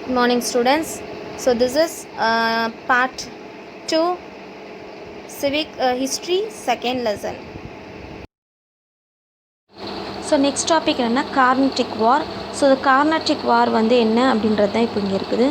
Good morning, students. So this is part 2 civic history second lesson. So next topic என்னென்னா கார்னட்டிக் வார். So இந்த Carnatic வார் வந்து என்ன அப்படின்றது தான் இப்போ இங்கே இருக்குது.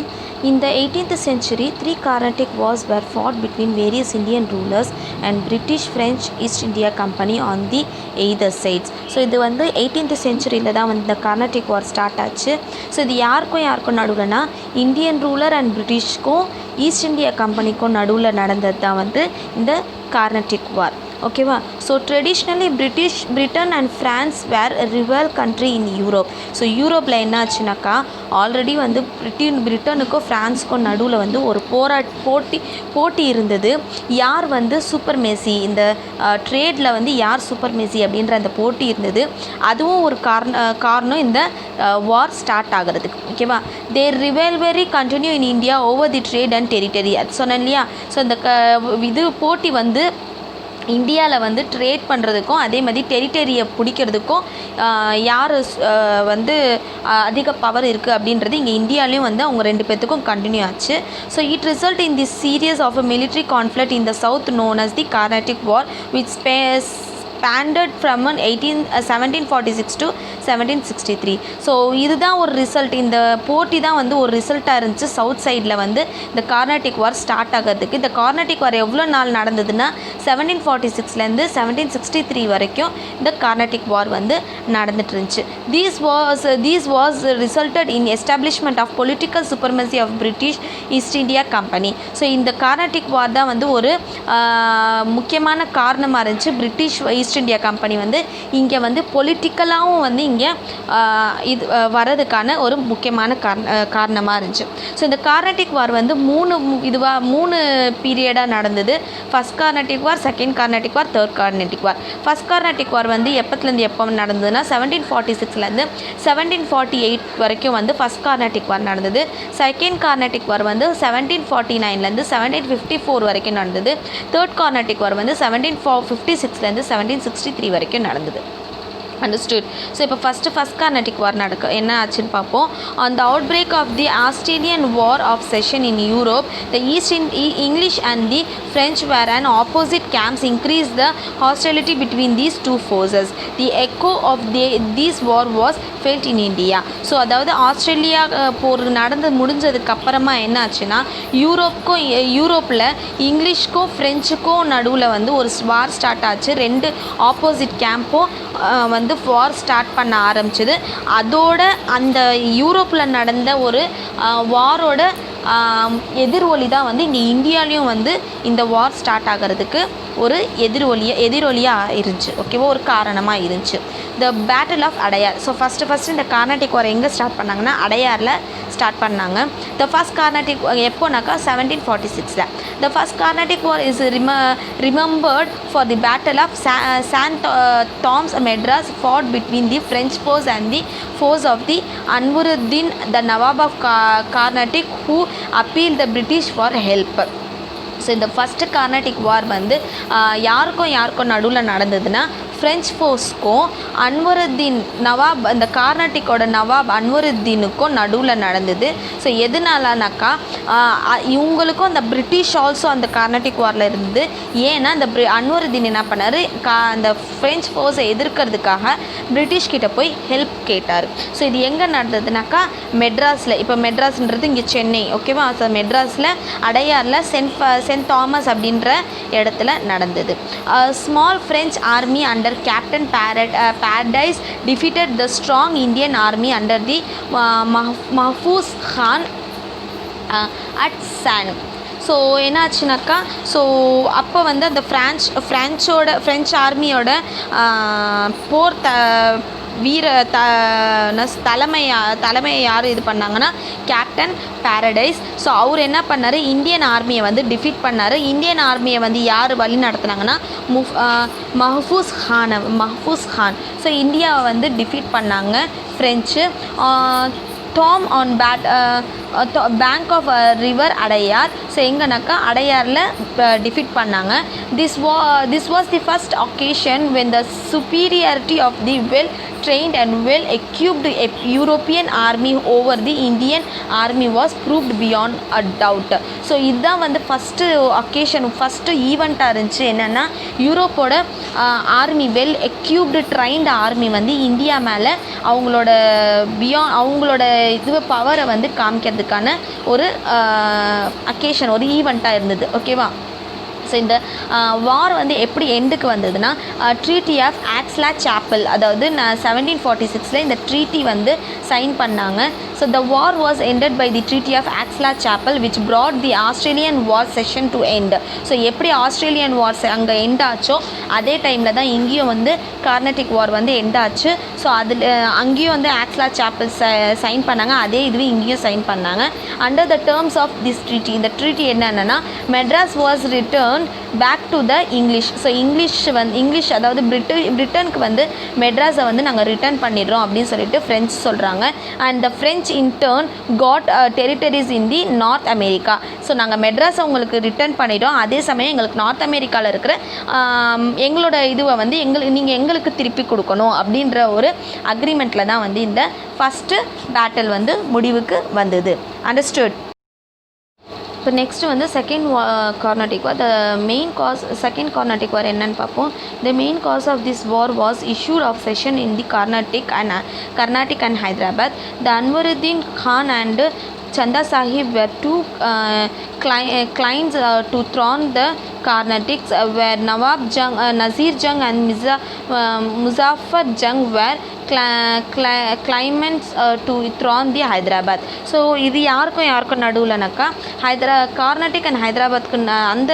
இந்த 18th century 3 Carnatic wars were fought between various Indian rulers and British, French, East India Company on the either sides. So இது வந்து 18th centuryயில் தான் வந்து இந்த கார்னட்டிக் வார் ஸ்டார்ட் ஆச்சு. ஸோ இது யாருக்கும் நடுவில்னா இந்தியன் ரூலர் அண்ட் பிரிட்டிஷ்க்கும் ஈஸ்ட் இந்தியா கம்பெனிக்கும் நடுவில் நடந்தது தான் வந்து இந்த கார்னட்டிக் வார். ஓகேவா? So traditionally Britain and France were rival country in Europe. So யூரோப்பில் என்ன ஆச்சுனாக்கா ஆல்ரெடி வந்து பிரிட்டனுக்கும் ஃப்ரான்ஸுக்கும் நடுவில் வந்து ஒரு போட்டி இருந்தது. யார் வந்து சூப்பர் மேசி, இந்த ட்ரேடில் வந்து யார் சூப்பர் மேசி அப்படின்ற அந்த போட்டி இருந்தது. அதுவும் ஒரு காரணம் இந்த வார் ஸ்டார்ட் ஆகிறதுக்கு. ஓகேவா? Their rivalry continue in India over the trade and territory. அது சொன்னேன் இல்லையா? ஸோ இந்த இது போட்டி வந்து இந்தியாவில் வந்து ட்ரேட் பண்ணுறதுக்கும் அதே மாதிரி டெரிட்டரியை பிடிக்கிறதுக்கும் யார் வந்து அதிக பவர் இருக்குது அப்படின்றது இங்கே இந்தியாவிலையும் வந்து அவங்க ரெண்டு பேர்த்துக்கும் கண்டினியூ ஆச்சு. So it result in the series of a military conflict in the south known as the Carnatic war which spanned from 1746 to 1763. So இதுதான் ஒரு ரிசல்ட். இந்த போட்டி தான் வந்து ஒரு ரிசல்ட்டாக இருந்துச்சு சவுத் சைடில் வந்து இந்த கார்னட்டிக் வார் ஸ்டார்ட் ஆகிறதுக்கு. இந்த கார்னட்டிக் வார் எவ்வளோ நாள் நடந்ததுன்னா 1746லேருந்து 1763 வரைக்கும் இந்த கார்னட்டிக் வார் வந்து நடந்துட்டு இருந்துச்சு. These was resulted in establishment of political supremacy of British East India Company. So இந்த கார்னட்டிக் வார் தான் வந்து ஒரு முக்கியமான காரணமாக இருந்துச்சு. பிரிட்டிஷ் ஈஸ்ட் இந்தியா கம்பெனி வந்து இங்கே வந்து பொலிட்டிக்கலாகவும் வந்து இங்கே இது வரதுக்கான ஒரு முக்கியமான காரணமாக இருந்துச்சு. ஸோ இந்த கார்னட்டிக் வார் வந்து மூணு பீரியடாக நடந்தது. ஃபர்ஸ்ட் கார்னட்டிக் வார், செகண்ட் கார்னட்டிக் வார், தேர்ட் கார்னட்டிக் வார். ஃபர்ஸ்ட் கார்னட்டிக் வார் வந்து எப்போத்துலேருந்து எப்போ நடந்ததுன்னா 1746லேருந்து 1748 வரைக்கும் வந்து ஃபர்ஸ்ட் கார்னட்டிக் வார் நடந்தது. செகண்ட் கார்னட்டிக் வார் வந்து 1749லேருந்து 1754 வரைக்கும் நடந்தது. தேர்ட் கார்னட்டிக் வார் வந்து 1756லேருந்து 1763 வரைக்கும் நடந்தது. அண்டர்ஸ்டுட். ஸோ இப்போ ஃபஸ்ட் கார்னட்டிக் வார் என்ன ஆச்சுன்னு பார்ப்போம். On the outbreak of the Australian war of succession in Europe, the English and the French were and opposite camps increase the hostility between these two forces. The echo of these war was felt in India. So அதாவது Australia போர் முடிஞ்சதுக்கப்புறமா என்ன ஆச்சுன்னா யூரோப்பில் இங்கிலீஷ்க்கும் ஃப்ரெஞ்சுக்கும் நடுவில் வந்து ஒரு வார் start ஆச்சு. ரெண்டு ஆப்போசிட் கேம்பும் வந்து வார் ஸ்டார்ட் பண்ண ஆரம்பிச்சது. அதோட அந்த யூரோப்பில் நடந்த ஒரு வாரோட எதிரொலி தான் வந்து இங்கே இந்தியாலையும் வந்து இந்த வார் ஸ்டார்ட் ஆகிறதுக்கு ஒரு எதிரொலியாக இருந்துச்சு. ஓகேவா? ஒரு காரணமாக இருந்துச்சு. The battle of Adyar. So first இந்த கார்னட்டிக் வார் எங்கே ஸ்டார்ட் பண்ணாங்கன்னா அடையாரில் ஸ்டார்ட் பண்ணாங்க. த ஃபஸ்ட் கார்னட்டிக் எப்போனாக்கா 1746. The first கார்னட்டிக் war is remembered for the battle of San Thome Madras fought between the French force and the force of the Anwaruddin, the Nawab of Carnatic, who appealed the British for help. So இந்த first கார்னட்டிக் வார் வந்து யாருக்கும் நடுவில் நடந்ததுன்னா French ஃபோர்ஸ்க்கும் அன்வருத்தீன் நவாப், இந்த கார்னட்டிக்கோட நவாப் அன்வருத்தீனுக்கும் நடுவில் நடந்தது. So எதனாலனாக்கா இவங்களுக்கும் அந்த பிரிட்டிஷ் ஆல்சோ அந்த கார்னட்டிக் வாரில் இருந்தது. ஏன்னா இந்த அன்வருத்தீன் என்ன பண்ணார், அந்த ஃப்ரெஞ்ச் ஃபோர்ஸை எதிர்க்கிறதுக்காக பிரிட்டிஷ்கிட்ட போய் ஹெல்ப் கேட்டார். ஸோ இது எங்கே நடந்ததுனாக்கா மெட்ராஸில். இப்போ மெட்ராஸ்ன்றது இங்கே சென்னை. ஓகேவா? ஸோ மெட்ராஸில் அடையாரில் சென்ட் தாமஸ் அப்படின்ற இடத்துல நடந்தது. Small French army under captain paradise defeated the strong Indian army under the Mahfuz Khan at San. So என்னாச்சுனாக்கா, ஸோ அப்போ வந்து அந்த ஃப்ரெஞ்ச் ஆர்மியோட போர் தலைமை யார் இது பண்ணாங்கன்னா கேப்டன் பேரடைஸ். ஸோ அவர் என்ன பண்ணார், இந்தியன் ஆர்மியை வந்து டிஃபீட் பண்ணார். இந்தியன் ஆர்மியை வந்து யார் வழி நடத்துனாங்கன்னா மஹ்ஃபூஸ் கான். ஸோ இந்தியாவை வந்து டிஃபீட் பண்ணாங்க French. Tom on bank of river Adyar. So எங்கனாக்கா அடையாரில் டிஃபீட் பண்ணாங்க. This was the first occasion when the superiority of the well trained and well equipped European army over the Indian army was proved beyond a doubt. So இதுதான் வந்து first occasion, first ஈவெண்ட்டாக இருந்துச்சு. என்னென்னா யூரோப்போட army well equipped trained army வந்து India மேலே அவங்களோட பவரை வந்து காமிக்கிறதுக்கான ஒரு அக்கேஷன், ஒரு ஈவெண்ட்டாக இருந்தது. ஓகேவா? ஸோ இந்த வார் வந்து எப்படி எண்டுக்கு வந்ததுன்னா ட்ரீட்டி ஆஃப் ஆக்ஸ்லா சாப்பல், அதாவது 1746 இந்த ட்ரீட்டி வந்து சைன் பண்ணாங்க. So the war was ended by the treaty of Aix la Chapelle which brought the Australian war succession to end. So எப்படி ஆஸ்திரேலியன் வார் அங்கே எண்ட் ஆச்சோ அதே டைமில் தான் இங்கேயும் வந்து கார்னட்டிக் வார் வந்து எண்ட் ஆச்சு. ஸோ அதில் அங்கேயும் வந்து ஆக்ஸ்லா சாப்பல் சைன் பண்ணாங்க, அதே இதுவே இங்கேயும் சைன் பண்ணாங்க. Under the terms of this treaty, இந்த ட்ரீட்டி என்னென்னா Madras was return back to the English. So English அதாவது பிரிட்டனுக்கு வந்து மெட்ராஸை வந்து நாங்கள் ரிட்டர்ன் பண்ணிடுறோம் அப்படின்னு சொல்லிட்டு ஃப்ரெஞ்ச் சொல்கிறாங்க. And the French in turn got territories in the North America. So நாங்கள் மெட்ராஸை உங்களுக்கு ரிட்டர்ன் பண்ணிடுறோம், அதே சமயம் எங்களுக்கு நார்த் அமெரிக்காவில் இருக்கிற எங்களோட இதுவை வந்து நீங்கள் எங்களுக்கு திருப்பி கொடுக்கணும் அப்படின்ற ஒரு அக்ரிமெண்ட்டில் தான் வந்து இந்த ஃபஸ்ட்டு பேட்டில் வந்து முடிவுக்கு வந்தது. அண்டர்ஸ்டுட்? இப்போ நெக்ஸ்ட்டு வந்து second Carnatic war. The main cause second Carnatic war என்னன்னு பார்ப்போம். The main cause of this war was issued of succession in the Carnatic and Hyderabad. The Anwaruddin Khan and Chanda Sahib were two clients to throne the Carnatics, where Nawab Jung, Nazir Jung and Muzaffar Jung were claimants to throne the Hyderabad. So இது யாருக்கும் நடுவில்னாக்கா கார்னட்டிக் and ஹைதராபாத்துக்கு அந்த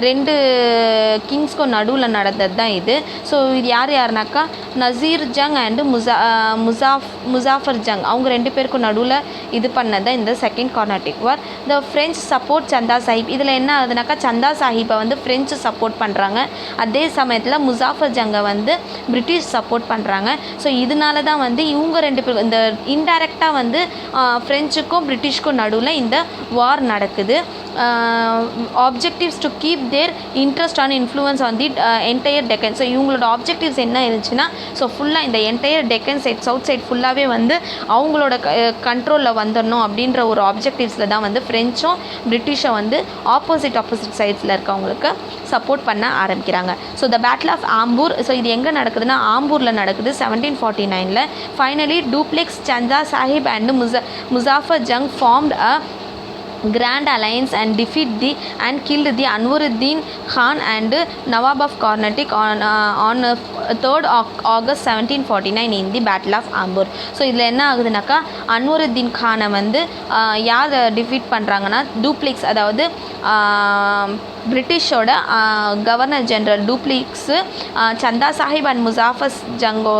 ரெண்டு கிங்ஸ்க்கும் நடுவில் நடந்தது தான் இது. So இது யாருனாக்கா நசீர் ஜங் அண்டு முசாஃபர் ஜங், அவங்க ரெண்டு பேருக்கும் நடுவில் இது பண்ணது தான் இந்த second Carnatic war. The French support Chanda Sahib. இதில் என்ன ஆகுதுனாக்கா சந்தா சாஹிப்பை வந்து ஃப்ரெஞ்சு சப்போர்ட் பண்ணுறாங்க, அதே சமயத்தில் முசாஃபர் ஜங்கை வந்து பிரிட்டிஷ் சப்போர்ட் பண்ணுறாங்க. ஸோ இதனால தான் வந்து இவங்க ரெண்டு பேரும் இந்த இன்டைரக்டாக வந்து ஃப்ரெஞ்சுக்கும் பிரிட்டிஷ்க்கும் நடுவில் இந்த வார் நடக்குது. Objectives to keep their interest on influence on the entire Deccan. So இவங்களோட ஆப்ஜெக்டிவ்ஸ் என்ன இருந்துச்சுன்னா, ஸோ ஃபுல்லாக இந்த entire Deccan side south side ஃபுல்லாகவே வந்து அவங்களோட கண்ட்ரோலில் வந்துடணும் அப்படின்ற ஒரு ஆப்ஜெக்டிவ்ஸில் தான் வந்து ஃப்ரெஞ்சும் பிரிட்டிஷை வந்து ஆப்போசிட் சைட்ஸில் இருக்கவங்களுக்கு சப்போர்ட் பண்ண ஆரம்பிக்கிறாங்க. So the battle of Ambur. ஸோ இது எங்கே நடக்குதுன்னா ஆம்பூரில் நடக்குது 1749. Finally Dupleix, Chanda Sahib and Muzaffar Jung formed a grand alliance and killed the Anwaruddin Khan and Nawab of Carnatic on 3rd August 1749 in the Battle of Ambur. So இதில் என்ன ஆகுதுனாக்கா அன்வருத்தீன் கானை வந்து யார் டிஃபீட் பண்ணுறாங்கன்னா டூப்ளெக்ஸ், அதாவது பிரிட்டிஷோட கவர்னர் ஜெனரல் டூப்ளெக்ஸு சந்தா சாஹிப் அண்ட் முசாஃபர் ஜங்கோ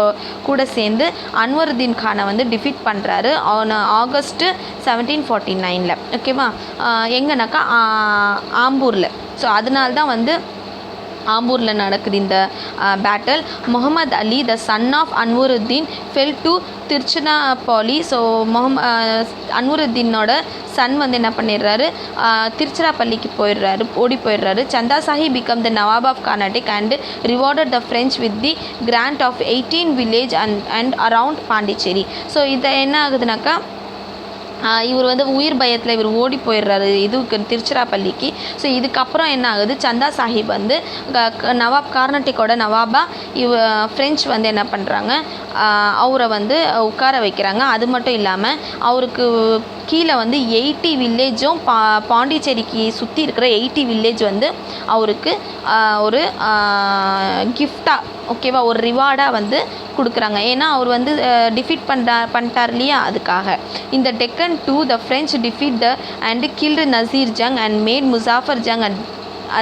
கூட சேர்ந்து அன்வருத்தீன் கானை வந்து டிஃபீட் பண்ணுறாரு ஆன் ஆகஸ்ட்டு 1749. ஓகேவா? எங்கனாக்கா ஆம்பூரில். ஸோ அதனால தான் வந்து ஆம்பூரில் நடக்குது இந்த battle. Muhammad Ali the son of Anwaruddin fell to Tiruchirappalli. So அன்வருத்தீனோட சன் வந்து என்ன பண்ணிடுறாரு, திருச்சிராப்பள்ளிக்கு ஓடி போயிடுறாரு. Chanda Sahib became the nawab of Carnatic and rewarded the French with the grant of 18 village and around Pondicherry. So இதை என்ன ஆகுதுனாக்கா இவர் வந்து உயிர் பயத்தில் இவர் ஓடி போயிடுறாரு இதுக்கு திருச்சிராப்பள்ளிக்கு. ஸோ இதுக்கப்புறம் என்ன ஆகுது, சந்தா சாஹிப் வந்து நவாப் கார்னட்டிக்கோட நவாபாக ஃப்ரெஞ்ச் வந்து என்ன பண்ணுறாங்க, அவரை வந்து உட்கார வைக்கிறாங்க. அது மட்டும் இல்லாமல் அவருக்கு கீழே வந்து 80 வில்லேஜும் பாண்டிச்சேரிக்கு சுற்றி இருக்கிற 80 வில்லேஜ் வந்து அவருக்கு ஒரு கிஃப்டாக, ஓகேவா, ஒரு ரிவார்டாக வந்து கொடுக்குறாங்க. ஏன்னா அவர் வந்து டிஃபீட் பண்ணிட்டார் இல்லையா, அதுக்காக. இந்த Deccan to the French defeat the and killed Nasir Jung and made Muzaffar Jung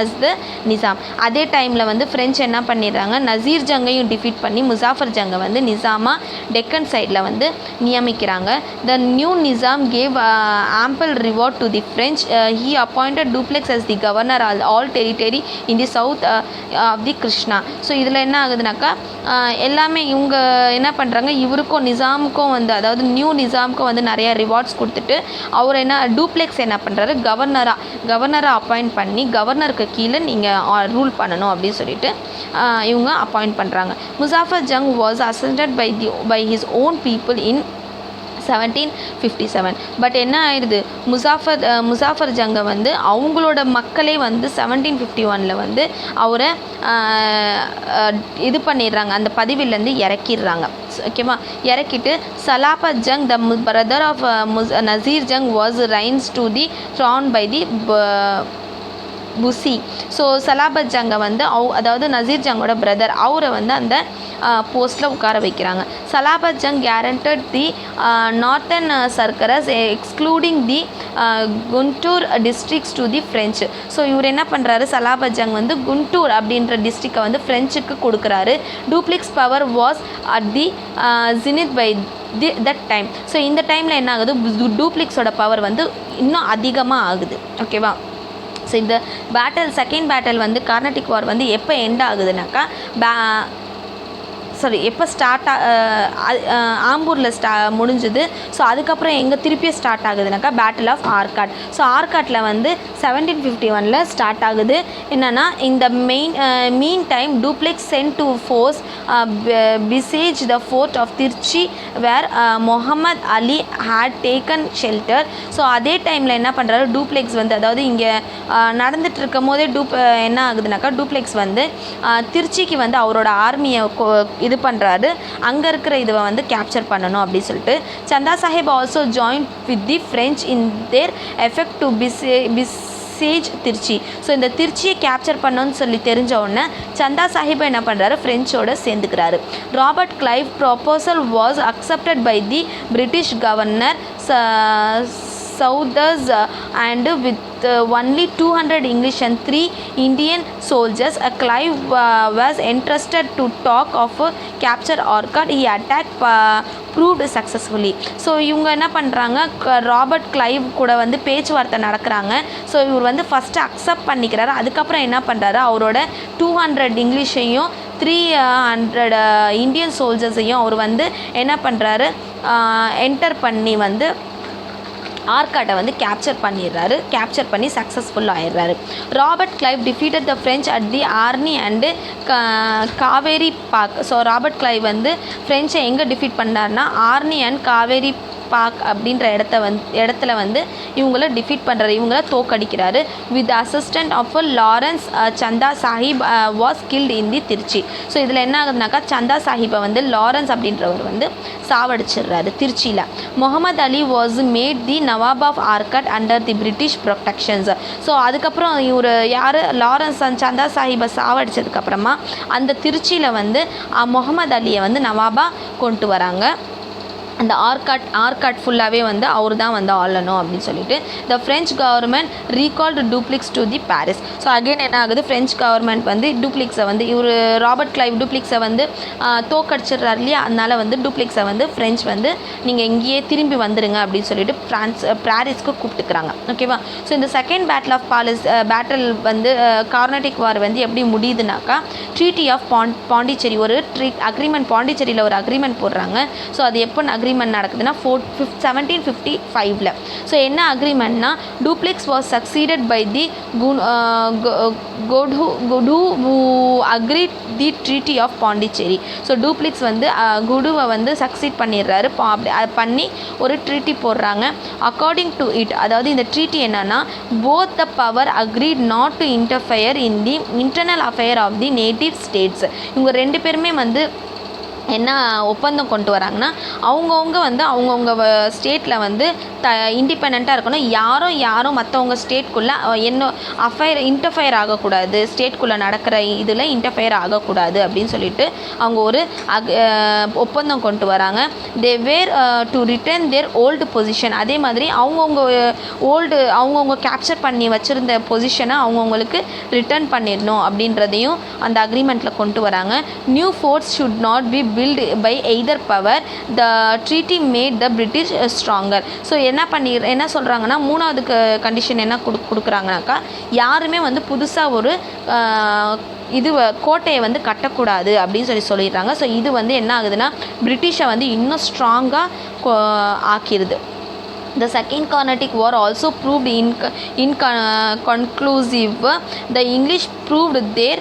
as the Nizam. அதே டைமில் வந்து ஃப்ரெஞ்ச் என்ன பண்ணிடுறாங்க, நசீர் ஜங்கையும் டிஃபீட் பண்ணி முசாஃபர் ஜங்கை வந்து நிசாமா டெக்கன் சைடில் வந்து நியமிக்கிறாங்க. The new Nizam gave ample reward to the French. He appointed Dupleix as the governor all territory in the south of the Krishna. So இதில் என்ன ஆகுதுனாக்கா எல்லாமே இவங்க என்ன பண்ணுறாங்க, இவருக்கும் நிசாமுக்கும் வந்து அதாவது நியூ நிசாமுக்கும் வந்து நிறைய ரிவார்ட்ஸ் கொடுத்துட்டு அவர் என்ன டூப்ளெக்ஸ் என்ன பண்ணுறாரு, கவர்னரை அப்பாயிண்ட் பண்ணி கவர்னருக்கு கீழே நீங்கள் ரூல் பண்ணணும் அப்படின்னு சொல்லிட்டு இவங்க அப்பாயிண்ட் பண்ணுறாங்க. Muzaffar Jung was ascended by his own people in 1757. But என்ன ஆயிடுது, முசாஃபர் ஜங்கை வந்து அவங்களோட மக்களே வந்து 1751 வந்து அவரை இது பண்ணிடுறாங்க, அந்த பதவியிலேருந்து இறக்கிடுறாங்க. ஓகேவா, இறக்கிட்டு Salabat Jung the brother of Nasir Jung was ரைன்ஸ் to the throne by the Bussy. So Salabat ஜங்கை வந்து அதாவது நசீர் ஜங்கோட பிரதர் அவரை வந்து அந்த போஸ்ட்டில் உட்கார வைக்கிறாங்க. Salabat Jung granted the northern circars excluding the Guntur districts to the French. So இவர் என்ன பண்ணுறாரு, சலாபத் ஜங் வந்து குண்டூர் அப்படின்ற டிஸ்ட்ரிக்டை வந்து ஃப்ரெஞ்சுக்கு கொடுக்குறாரு. Dupleix power was at the zenith by that time. So இந்த டைமில் என்ன ஆகுது, டூப்ளெக்ஸோட பவர் வந்து இன்னும் அதிகமாக ஆகுது. ஓகேவா, ஸோ இந்த செகண்ட் பேட்டில் வந்து கார்னட்டிக் வார் வந்து எப்போ எண்ட் ஆகுதுனாக்கா எப்போ ஆம்பூரில் முடிஞ்சுது. ஸோ அதுக்கப்புறம் எங்கே திருப்பியும் ஸ்டார்ட் ஆகுதுனாக்கா பேட்டில் ஆஃப் ஆர்காட். ஸோ ஆர்காட்டில் வந்து 1751 ஸ்டார்ட் ஆகுது. என்னென்னா இந்த mean time Dupleix sent to force besiege the fort of Trichy where Muhammad Ali had taken shelter. So அதே டைமில் என்ன பண்ணுறாரு, டூப்ளெக்ஸ் வந்து அதாவது இங்கே நடந்துட்டு இருக்கும் போதே என்ன ஆகுதுனாக்கா டூப்ளெக்ஸ் வந்து திருச்சிக்கு வந்து அவரோட ஆர்மியை இது பண்ணுறாரு, அங்கே இருக்கிற இதை வந்து கேப்சர் பண்ணணும் அப்படின்னு சொல்லிட்டு. Chanda Sahib also join with the French in their effort to besiege Trichy. So இந்த திருச்சியை கேப்சர் பண்ணணும்னு சொல்லி தெரிஞ்ச உடனே சந்தா சாஹிப் என்ன பண்ணுறாரு, ஃப்ரெஞ்சோட சேர்ந்துக்கிறாரு. Robert Clive proposal was accepted by the British governor Southers and with only 200 English and 3 Indian soldiers, Clive was entrusted to talk of capture Orchard. He attacked proved successfully. So இவங்க என்ன பண்ணுறாங்க, ராபர்ட் கிளைவ் கூட வந்து பேச்சுவார்த்தை நடக்கிறாங்க. So இவர் வந்து first accept பண்ணிக்கிறாரு. அதுக்கப்புறம் என்ன பண்ணுறாரு, அவரோட 200 இங்கிலீஷையும் 300 இந்தியன் சோல்ஜர்ஸையும் அவர் வந்து என்ன பண்ணுறாரு, என்டர் பண்ணி வந்து ஆர்காட்டை வந்து கேப்சர் பண்ணி சக்ஸஸ்ஃபுல் ஆயிடுறாரு. Robert Clive defeated the French at the Arni and Kaveripak. So Robert Clive வந்து ஃப்ரெஞ்சை எங்கே டிஃபீட் பண்ணார்னா ஆர்னி அண்ட் காவேரி பார்க் அப்படின்ற இடத்துல வந்து இவங்கள டிஃபீட் பண்ணுறாரு, இவங்கள தோக்கடிக்கிறாரு. With assistant of Lawrence Chanda Sahib was killed in the Trichy. So இதில் என்ன ஆகுதுனாக்கா சந்தா சாஹிப்பை வந்து லாரன்ஸ் அப்படின்றவர் வந்து சாவடிச்சிடுறாரு திருச்சியில். Muhammad Ali was made the nawab of Arcot under the British protections. So அதுக்கப்புறம் இவர் யார், லாரன்ஸ் சந்தா சாஹிப்பை சாவடிச்சதுக்கப்புறமா அந்த திருச்சியில் வந்து முகமது அலியை வந்து நவாபாக கொண்டு வராங்க. அந்த ஆர்காட் ஃபுல்லாகவே வந்து அவர் தான் வந்து ஆளணும் அப்படின்னு சொல்லிட்டு the French government recalled duplex to the Paris. So again என்ன ஆகுது, ஃப்ரெஞ்ச் கவர்மெண்ட் வந்து டூப்ளெக்ஸை வந்து இவர் ராபர்ட் கிளைவ் டூப்ளெக்ஸை வந்து தோக்கடிச்சிடுறாரு இல்லையா, அதனால் வந்து டூப்ளெக்ஸை வந்து ஃப்ரெஞ்ச் வந்து நீங்கள் இங்கேயே திரும்பி வந்துடுங்க அப்படின்னு சொல்லிட்டு பாரிஸ்க்கு கூப்பிட்டுக்கிறாங்க. ஓகேவா, ஸோ இந்த செகண்ட் பேட்டில் வந்து கார்னட்டிக் வார் வந்து எப்படி முடியுதுனாக்கா ட்ரீட்டி ஆஃப் பாண்டிச்சேரி ஒரு அக்ரிமெண்ட், பாண்டிச்சேரியில் ஒரு அக்ரிமெண்ட் போடுறாங்க. ஸோ அது எப்போ அக்ரிமெண்ட் நடக்குதுன்னா 1755. ஸோ என்ன அக்ரிமெண்ட்னா Dupleix was succeeded by the Godeheu who agreed the treaty of Pondicherry. So Dupleix வந்து குடுவை வந்து சக்சீட் பண்ணிடுறாரு, பண்ணி ஒரு ட்ரீட்டி போடுறாங்க. அக்கார்டிங் டு இட், அதாவது இந்த ட்ரீட்டி என்னன்னா both the power agreed not to interfere in the internal affair of the native states. இவங்க ரெண்டு பேருமே வந்து என்ன ஒப்பந்தம் கொண்டு வராங்கன்னா, அவங்கவுங்க வந்து அவங்கவுங்க ஸ்டேட்டில் வந்து இண்டிபெண்ட்டாக இருக்கணும். யாரும் மற்றவங்க ஸ்டேட்குள்ளே இன்டர்ஃபயர் ஆகக்கூடாது, ஸ்டேட்குள்ளே நடக்கிற இதில் இன்டர்ஃபயர் ஆகக்கூடாது அப்படின்னு சொல்லிட்டு அவங்க ஒரு ஒப்பந்தம் கொண்டு வராங்க. They were to return their old position. அதே மாதிரி அவங்கவுங்க கேப்சர் பண்ணி வச்சுருந்த பொசிஷனை அவங்கவுங்களுக்கு ரிட்டர்ன் பண்ணிடணும் அப்படின்றதையும் அந்த அக்ரிமெண்ட்டில் கொண்டு வராங்க. New forts should not be built by either power. The treaty made the British stronger. So என்ன சொல்கிறாங்கன்னா, மூணாவது கண்டிஷன் என்ன கொடுக்குறாங்கனாக்கா, யாருமே வந்து புதுசாக ஒரு கோட்டையை வந்து கட்டக்கூடாது அப்படின்னு சொல்லிடுறாங்க. ஸோ இது வந்து என்ன ஆகுதுன்னா, பிரிட்டிஷை வந்து இன்னும் ஸ்ட்ராங்காக ஆக்கிடுது. The Second Carnatic War also proved inconclusive. The English proved their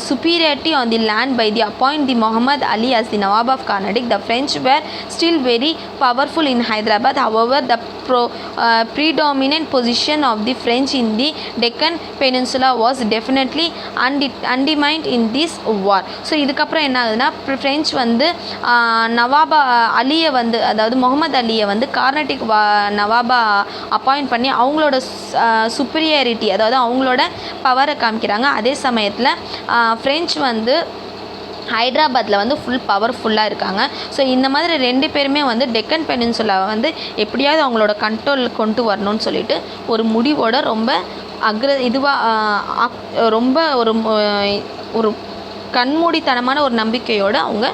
superiority on the land by the appoint the Muhammad Ali as the Nawab of Carnatic. The French were still very powerful in Hyderabad. However, the predominant position of the French in the Deccan Peninsula was definitely undermined in this war. So இதுக்கப்புறம் என்ன ஆகுதுன்னா, French வந்து நவாபா அலியை வந்து, அதாவது முகமது அலியை வந்து கார்னாட்டிக் நவாபா appoint பண்ணி அவங்களோட சுப்பீரியாரிட்டி, அதாவது அவங்களோட பவரை காமிக்கிறாங்க. அதே சமயத்தில் ஃப்ரெஞ்ச் வந்து ஹைதராபாத்தில் வந்து பவர்ஃபுல்லாக இருக்காங்க. ஸோ இந்த மாதிரி 2 பேருமே வந்து டெக்கன் பெனின்சுலாவை வந்து எப்படியாவது அவங்களோட கண்ட்ரோல் கொண்டு வரணும்னு சொல்லிட்டு ஒரு முடிவோட ரொம்ப ரொம்ப ஒரு கண்மூடித்தனமான ஒரு நம்பிக்கையோடு அவங்க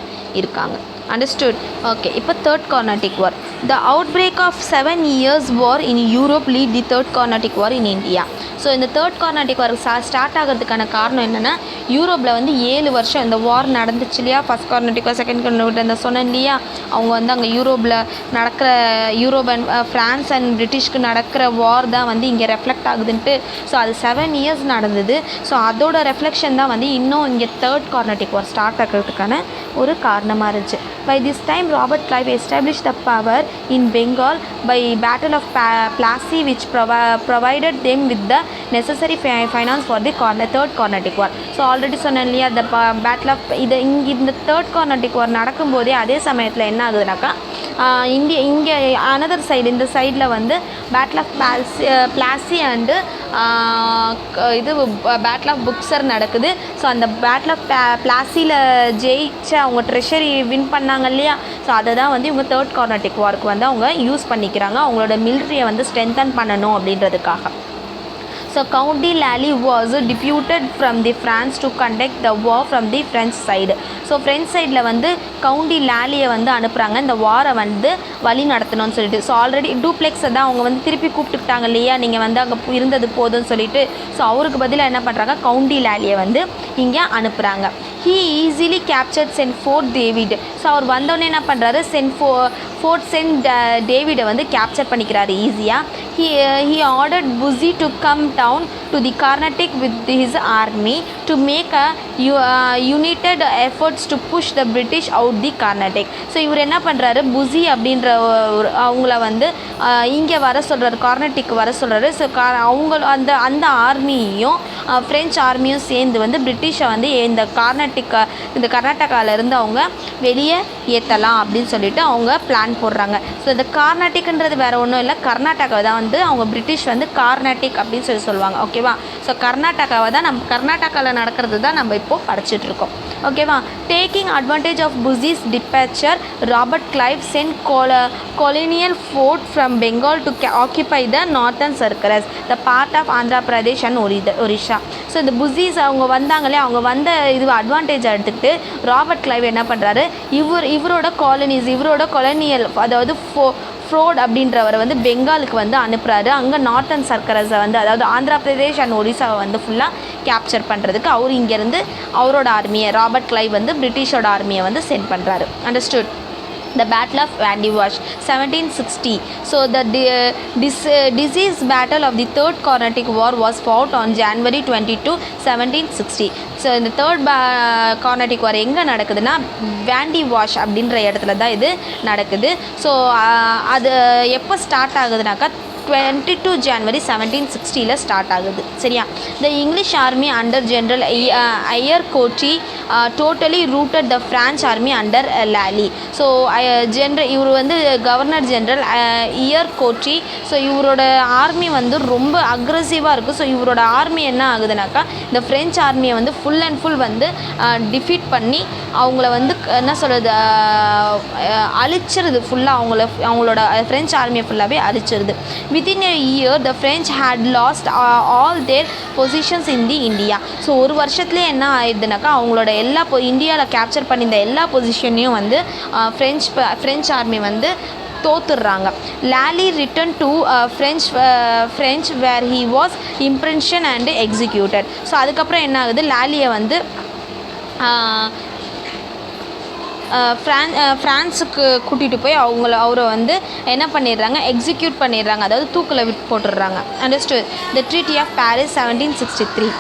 இருக்காங்க. Understood? Okay, இப்போ Third Carnatic War. The outbreak of 7 years war in Europe lead the Third Carnatic War in India. So இந்த Third Carnatic War ஸ்டார்ட் ஆகிறதுக்கான காரணம் என்னென்னா, யூரோப்பில் வந்து 7 வருஷம் இந்த வார் நடந்துச்சு இல்லையா. ஃபஸ்ட் கார்னாட்டிக் வார், செகண்ட் கார்னாட்டிக் வார், இந்த சொன்னேன் இல்லையா, அவங்க வந்து அங்கே யூரோப்பில் நடக்கிற யூரோப் அண்ட் ஃப்ரான்ஸ் அண்ட் பிரிட்டிஷ்க்கு நடக்கிற வார் தான் வந்து இங்கே ரெஃப்ளெக்ட் ஆகுதுன்ட்டு. ஸோ அது 7 இயர்ஸ் நடந்தது. ஸோ அதோட ரெஃப்ளெக்ஷன் தான் வந்து இன்னும் இங்கே Third Carnatic War ஸ்டார்ட் ஆகிறதுக்கான ஒரு காரணமாக இருந்துச்சு. By this time, Robert Clive established the power in Bengal by Battle of Plassey, which provided them with the necessary finance for the Third Carnatic War. So already சொன்னேன் இல்லையா, the Battle of இந்த Third Carnatic War நடக்கும்போதே அதே சமயத்தில் என்ன ஆகுதுனாக்கா, இங்கே another side, இந்த சைடில் வந்து பேட்டில் ஆஃப் பிளாசி அண்டு இது பேட்டில் ஆஃப் புக்சர் நடக்குது. ஸோ அந்த பேட்டில் ஆஃப் பிளாசியில் ஜெயிச்சு அவங்க ட்ரெஷரி வின் பண்ணாங்க இல்லையா. ஸோ அதை தான் வந்து இவங்க Third Carnatic Warக்கு வந்து அவங்க யூஸ் பண்ணிக்கிறாங்க, அவங்களோட மிலிட்ரியை வந்து ஸ்ட்ரென்தன் பண்ணணும் அப்படின்றதுக்காக. So Count de Lally was deputed from the France to conduct the war from the French side. So French சைடில் வந்து கவுண்ட் டி லாலியை வந்து அனுப்புகிறாங்க இந்த வாரை வந்து வழி நடத்தணும்னு சொல்லிட்டு. ஸோ ஆல்ரெடி டூப்ளெக்ஸை தான் அவங்க வந்து திருப்பி கூப்பிட்டுக்கிட்டாங்க இல்லையா, நீங்கள் வந்து அங்கே இருந்தது போதும்னு சொல்லிட்டு. ஸோ அவருக்கு பதிலாக என்ன பண்ணுறாங்க, கவுண்ட் டி லாலியை வந்து இங்கே அனுப்புகிறாங்க. He easily captured Fort David. So அவர் வந்தோடனே என்ன பண்ணுறாரு, ஃபோர்ட் சென்ட் டேவிடை வந்து கேப்சர் பண்ணிக்கிறாரு ஈஸியாக. He ordered Bussy to come down to the Carnatic with his army to make a united efforts to push the British out the Carnatic. So இவர் என்ன பண்ணுறாரு, புஸி அப்படின்ற அவங்கள வந்து இங்கே வர சொல்கிறாரு, கார்னாட்டிக் வர சொல்கிறாரு. ஸோ அந்த ஆர்மியும் ஃப்ரெஞ்ச் ஆர்மியும் சேர்ந்து வந்து பிரிட்டிஷை வந்து இந்த கர்நாடகாவிலேருந்து அவங்க வெளியே ஏற்றலாம் அப்படின்னு சொல்லிட்டு அவங்க பிளான் போடுறாங்க. ஸோ இந்த கார்னாட்டிக்ன்றது வேறு ஒன்றும் இல்லை, கர்நாடகாவை தான் வந்து அவங்க பிரிட்டிஷ் வந்து கார்னாட்டிக் அப்படின்னு சொல்லுவாங்க. ஓகேவா. ஸோ கர்நாடகாவை தான் கர்நாடகாவில் நடக்கிறது தான் நம்ம இப்போது படிச்சுட்ருக்கோம். ஓகேவா. Taking advantage of Bussy's departure, Robert Clive sent colonial fort from Bengal to occupy the northern circles, the part of Andhra Pradesh and Orissa. So இந்த புஸிஸ் அவங்க வந்தாங்களே, அவங்க வந்த இது அட்வான்டேஜ் எடுத்துக்கிட்டு ராபர்ட் கிளைவ் என்ன பண்ணுறாரு, இவரோட கொலனியல் அதாவது ஃப்ரோட் அப்படின்றவரை வந்து பெங்காலுக்கு வந்து அனுப்புகிறாரு. அங்கே நார்த்தன் சர்க்கரஸை வந்து, அதாவது ஆந்திரா பிரதேஷ் அண்ட் ஒரிசாவை வந்து ஃபுல்லாக கேப்சர் பண்ணுறதுக்கு அவர் இங்கேருந்து அவரோட ஆர்மியை, ராபர்ட் கிளைவ் வந்து பிரிட்டிஷோட ஆர்மியை வந்து சென்ட் பண்ணுறாரு. Understood? The Battle of Vandy Wash 1760. So the decisive battle of the Third Carnatic War was fought on January 22, 1760. So இந்த தேர்ட் கார்னாட்டிக் வார் எங்கே நடக்குதுன்னா, வேண்டி வாஷ் அப்படின்ற இடத்துல தான் இது நடக்குது. ஸோ அது எப்போ ஸ்டார்ட் ஆகுதுனாக்கா 22 ஜனவரி 1760 ஸ்டார்ட் ஆகுது. சரியா? த English army under general Iyer கோட்டி டோட்டலி ரூட்டட் த ஃப்ரான்ச் ஆர்மி அண்டர் லாலி. ஸோ இவர் வந்து கவர்னர் ஜென்ரல் ஐயர் கோட்டி. ஸோ இவரோட ஆர்மி வந்து ரொம்ப அக்ரெசிவாக இருக்குது. ஸோ இவரோட ஆர்மி என்ன ஆகுதுனாக்கா இந்த ஃப்ரெஞ்ச் ஆர்மியை வந்து ஃபுல் அண்ட் ஃபுல் வந்து டிஃபீட் பண்ணி அவங்கள வந்து என்ன சொல்கிறது அழிச்சிருது. ஃபுல்லாக அவங்களோட ஃப்ரெஞ்ச் ஆர்மியை ஃபுல்லாகவே அழிச்சிருது. Within a year the French had lost all their positions in the India. So ஒரு வருஷத்துலேயே என்ன ஆயிடுதுனாக்கா அவங்களோட இந்தியாவில் கேப்சர் பண்ணியிருந்த எல்லா பொசிஷனையும் வந்து ஃப்ரெஞ்ச் ஆர்மி வந்து தோத்துடுறாங்க. Lally returned to French where he was imprisoned and executed. So அதுக்கப்புறம் என்ன ஆகுது, லாலியை வந்து ஃப்ரான்ஸுக்கு கூட்டிகிட்டு போய் அவரை வந்து என்ன பண்ணிடுறாங்க, எக்ஸிக்யூட் பண்ணிடுறாங்க, அதாவது தூக்கில் விட்டு போட்டுடுறாங்க. Understood. The treaty of Paris 1763.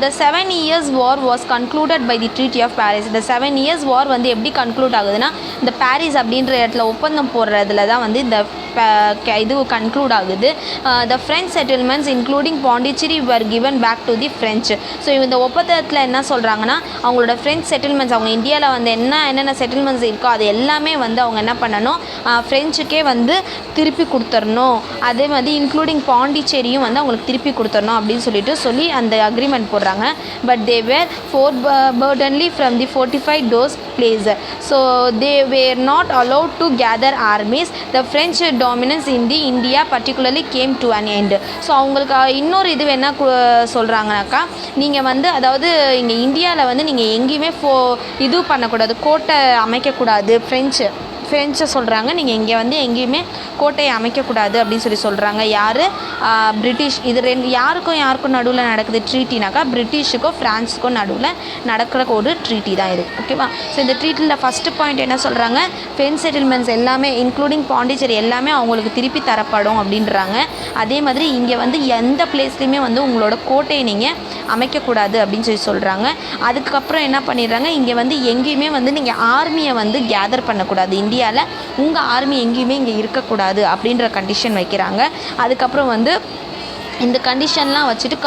The 7 years war was concluded by the treaty of Paris. இந்த 7 years war வந்து எப்படி கன்க்ளூட் ஆகுதுன்னா இந்த பாரிஸ் அப்படின்ற இடத்துல ஒப்பந்தம் போடுறதுல தான் வந்து இந்த இது கன்க்ளூட் ஆகுது. The French settlements including Pondicherry were given back to the French. So இந்த ஒப்பந்தத்தில் என்ன சொல்கிறாங்கன்னா அவங்களோட ஃப்ரெஞ்ச் செட்டில்மெண்ட்ஸ் அவங்க இந்தியாவில் வந்து என்னென்ன செட்டில்மெண்ட்ஸ் இருக்கோ அது எல்லாமே வந்து அவங்க என்ன பண்ணணும், ஃப்ரெஞ்சுக்கே வந்து திருப்பி கொடுத்துடணும். அதே மாதிரி இன்க்ளூடிங் பாண்டிச்சேரியும் வந்து அவங்களுக்கு திருப்பி கொடுத்துடணும் அப்படின்னு சொல்லி அந்த அக்ரிமெண்ட் போடுறாங்க. But they were burdenly from the fortified those place. So they were not allowed to gather armies. The French dominance in the India particularly came to an end. So அவங்களுக்கு இன்னொரு இது என்ன சொல்கிறாங்கனாக்கா, நீங்கள் வந்து அதாவது இங்கே இந்தியாவில் வந்து நீங்கள் எங்கேயுமே இது பண்ணக்கூடாது, கோட்டை அமைக்கக்கூடாது. ஃப்ரெஞ்சை சொல்கிறாங்க, நீங்கள் இங்கே வந்து எங்கேயுமே கோட்டையை அமைக்கக்கூடாது அப்படின்னு சொல்கிறாங்க. யார்? பிரிட்டிஷ். இது யாருக்கும் நடுவில் நடக்குது ட்ரீட்டினாக்கா பிரிட்டிஷுக்கும் ஃப்ரான்ஸுக்கும் நடுவில் நடக்கிற ஒரு ட்ரீட்டி தான் இது. ஓகேவா? ஸோ இந்த ட்ரீட்டியில் ஃபஸ்ட்டு பாயிண்ட் என்ன சொல்கிறாங்க, ஃப்ரெஞ்ச் செட்டில்மெண்ட்ஸ் எல்லாமே இன்க்ளூடிங் பாண்டிச்சேரி எல்லாமே அவங்களுக்கு திருப்பி தரப்படும் அப்படின்றாங்க. அதே மாதிரி இங்கே வந்து எந்த பிளேஸ்லையுமே வந்து உங்களோட கோட்டையை நீங்கள் அமைக்கக்கூடாது அப்படின்னு சொல்கிறாங்க. அதுக்கப்புறம் என்ன பண்ணிடுறாங்க, இங்கே வந்து எங்கேயுமே வந்து நீங்கள் ஆர்மியை வந்து கேதர் பண்ணக்கூடாது, இந்தியாவில் உங்கள் ஆர்மி எங்கேயுமே இங்கே இருக்கக்கூடாது அப்படின்ற கண்டிஷன் வைக்கிறாங்க. அதுக்கப்புறம் வந்து இந்த கண்டிஷன்லாம் வச்சுட்டு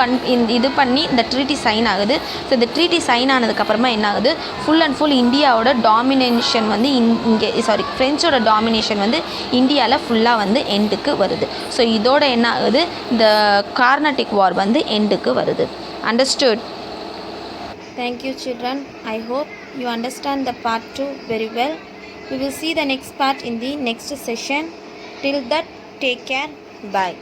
இது பண்ணி இந்த ட்ரீட்டி சைன் ஆகுது. ஸோ இந்த ட்ரீட்டி சைன் ஆனதுக்கப்புறமா என்ன ஆகுது, ஃபுல் அண்ட் ஃபுல் இந்தியாவோட டாமினேஷன் வந்து ஃப்ரெஞ்சோட டாமினேஷன் வந்து இந்தியாவில் ஃபுல்லாக வந்து எண்டுக்கு வருது. ஸோ இதோட என்ன ஆகுது, இந்த கார்னட்டிக் வார் வந்து எண்டுக்கு வருது. Understood? Thank you children. I hope you understand the part 2 very well. We will see the next part in the next session. Till that, take care. Bye.